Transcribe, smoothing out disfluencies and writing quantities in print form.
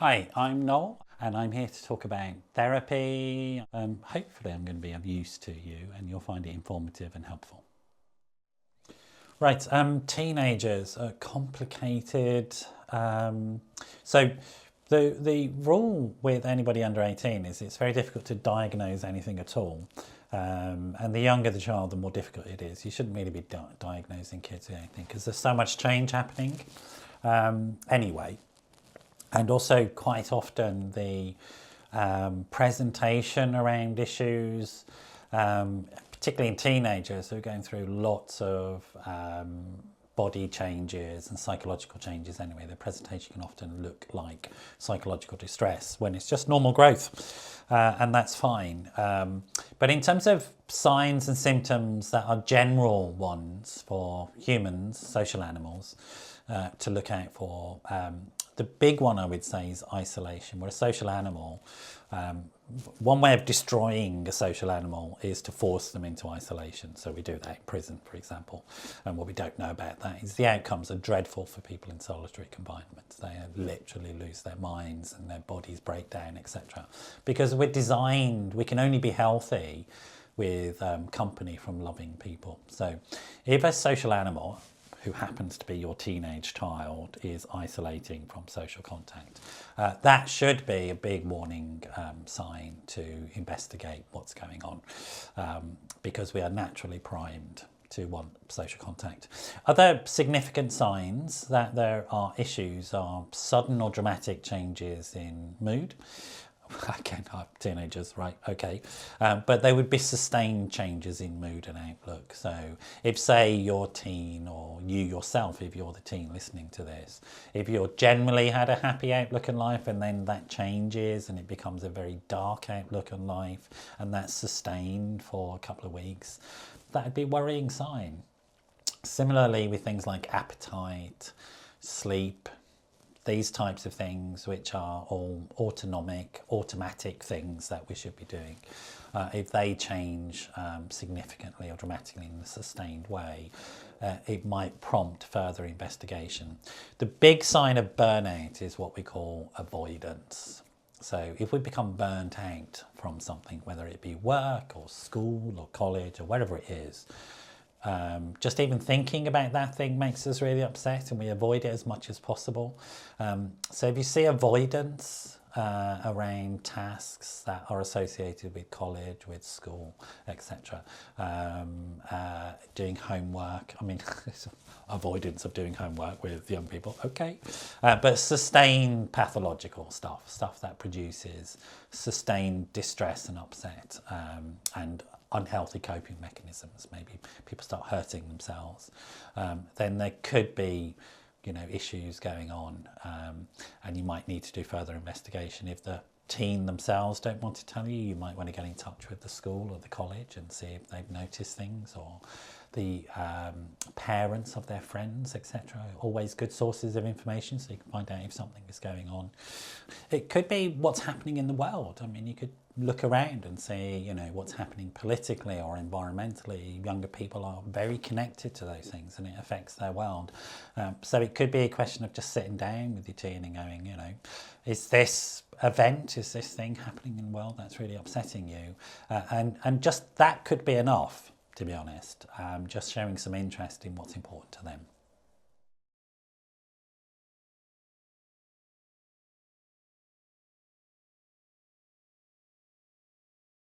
Hi, I'm Noel and I'm here to talk about therapy. Hopefully I'm going to be of use to you and you'll find it informative and helpful. Right, teenagers are complicated. So the rule with anybody under 18 is it's very difficult to diagnose anything at all. And the younger the child, the more difficult it is. You shouldn't really be diagnosing kids with anything because there's so much change happening. Anyway. And also quite often the presentation around issues, particularly in teenagers who are going through lots of body changes and psychological changes anyway, the presentation can often look like psychological distress when it's just normal growth, and that's fine. But in terms of signs and symptoms that are general ones for humans, social animals, to look out for, the big one I would say is isolation. We're a social animal. One way of destroying a social animal is to force them into isolation. So we do that in prison, for example. And what we don't know about that is the outcomes are dreadful for people in solitary confinement. They literally lose their minds and their bodies break down, etc. Because we're designed, we can only be healthy with company from loving people. So if a social animal who happens to be your teenage child is isolating from social contact, that should be a big warning sign to investigate what's going on, because we are naturally primed to want social contact. Other significant signs that there are issues are sudden or dramatic changes in mood. Again, teenagers, right, okay. But they would be sustained changes in mood and outlook. So if, say, your teen, or you yourself, if you're the teen listening to this, if you're generally had a happy outlook in life and then that changes and it becomes a very dark outlook on life and that's sustained for a couple of weeks, that would be a worrying sign. Similarly with things like appetite, sleep, these types of things, which are all automatic things that we should be doing, if they change significantly or dramatically in a sustained way, it might prompt further investigation. The big sign of burnout is what we call avoidance. So if we become burnt out from something, whether it be work or school or college or wherever it is, just even thinking about that thing makes us really upset and we avoid it as much as possible. So if you see avoidance around tasks that are associated with college, with school, etc., doing homework, I mean, avoidance of doing homework with young people, okay, but sustained pathological stuff that produces sustained distress and upset, and unhealthy coping mechanisms, maybe people start hurting themselves, then there could be, issues going on, and you might need to do further investigation. If the teen themselves don't want to tell you, you might want to get in touch with the school or the college and see if they've noticed things, or the parents of their friends, etc. Always good sources of information so you can find out if something is going on. It could be what's happening in the world. I mean, you could look around and see, what's happening politically or environmentally. Younger people are very connected to those things and it affects their world. So it could be a question of just sitting down with your teen and going, is this event, is this thing happening in the world that's really upsetting you? And just that could be enough, to be honest, just showing some interest in what's important to them.